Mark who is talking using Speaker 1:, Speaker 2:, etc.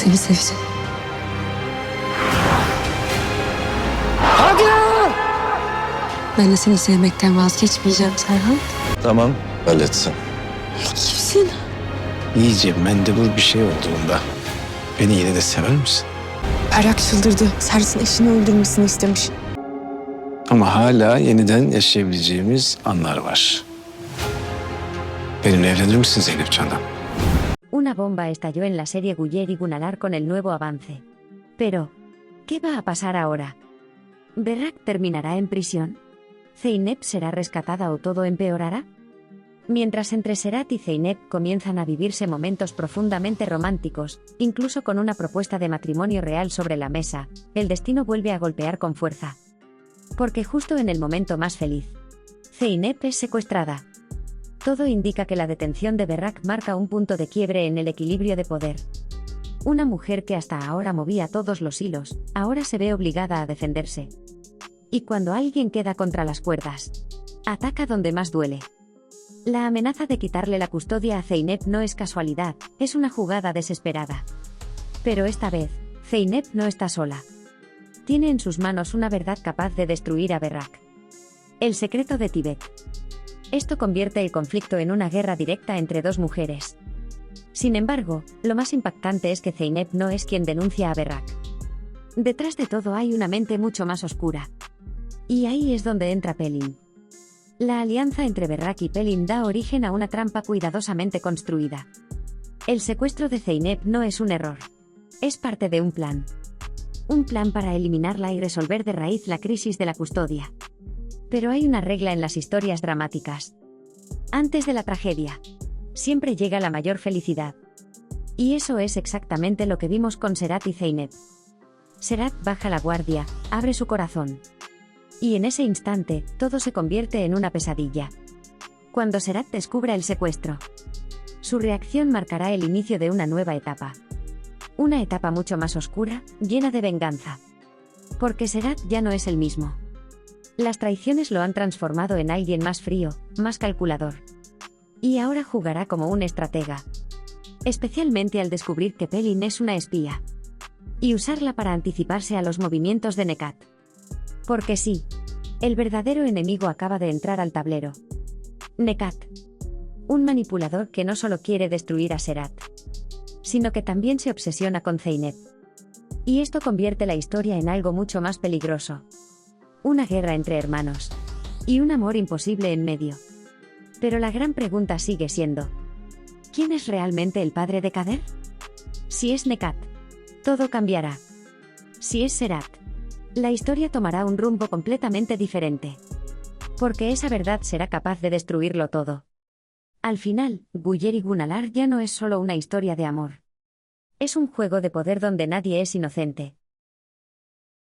Speaker 1: Seni seveceğim. Ben de seni sevmekten vazgeçmeyeceğim Serhan.
Speaker 2: Tamam, halletsin.
Speaker 1: Kimsin?
Speaker 3: İyice mendebur bir şey olduğunda beni yine de sever misin?
Speaker 1: Berrak çıldırdı. Serhat'ın eşini öldürmesini istemiş.
Speaker 3: Ama hala yeniden yaşayabileceğimiz anlar var. Benimle evlenir misin Zeynep Candan?
Speaker 4: Una bomba estalló en la serie Guller y Gunnar con el nuevo avance. Pero, ¿qué va a pasar ahora? ¿Berrak terminará en prisión? ¿Zeynep será rescatada o todo empeorará? Mientras entre Serhat y Zeynep comienzan a vivirse momentos profundamente románticos, incluso con una propuesta de matrimonio real sobre la mesa, el destino vuelve a golpear con fuerza. Porque justo en el momento más feliz, Zeynep es secuestrada. Todo indica que la detención de Berrak marca un punto de quiebre en el equilibrio de poder. Una mujer que hasta ahora movía todos los hilos, ahora se ve obligada a defenderse. Y cuando alguien queda contra las cuerdas, ataca donde más duele. La amenaza de quitarle la custodia a Zeynep no es casualidad, es una jugada desesperada. Pero esta vez, Zeynep no está sola. Tiene en sus manos una verdad capaz de destruir a Berrak. El secreto de Tíbet. Esto convierte el conflicto en una guerra directa entre dos mujeres. Sin embargo, lo más impactante es que Zeynep no es quien denuncia a Berrak. Detrás de todo hay una mente mucho más oscura. Y ahí es donde entra Pelin. La alianza entre Berrak y Pelin da origen a una trampa cuidadosamente construida. El secuestro de Zeynep no es un error. Es parte de un plan. Un plan para eliminarla y resolver de raíz la crisis de la custodia. Pero hay una regla en las historias dramáticas. Antes de la tragedia, siempre llega la mayor felicidad. Y eso es exactamente lo que vimos con Serhat y Zeynep. Serhat baja la guardia, abre su corazón. Y en ese instante, todo se convierte en una pesadilla. Cuando Serhat descubra el secuestro, su reacción marcará el inicio de una nueva etapa. Una etapa mucho más oscura, llena de venganza. Porque Serhat ya no es el mismo. Las traiciones lo han transformado en alguien más frío, más calculador. Y ahora jugará como un estratega. Especialmente al descubrir que Pelin es una espía. Y usarla para anticiparse a los movimientos de Necat. Porque sí, el verdadero enemigo acaba de entrar al tablero. Necat. Un manipulador que no solo quiere destruir a Serhat, sino que también se obsesiona con Zeynep. Y esto convierte la historia en algo mucho más peligroso. Una guerra entre hermanos. Y un amor imposible en medio. Pero la gran pregunta sigue siendo: ¿quién es realmente el padre de Kader? Si es Necat, todo cambiará. Si es Serhat, la historia tomará un rumbo completamente diferente. Porque esa verdad será capaz de destruirlo todo. Al final, Guller y Gunnar ya no es solo una historia de amor. Es un juego de poder donde nadie es inocente.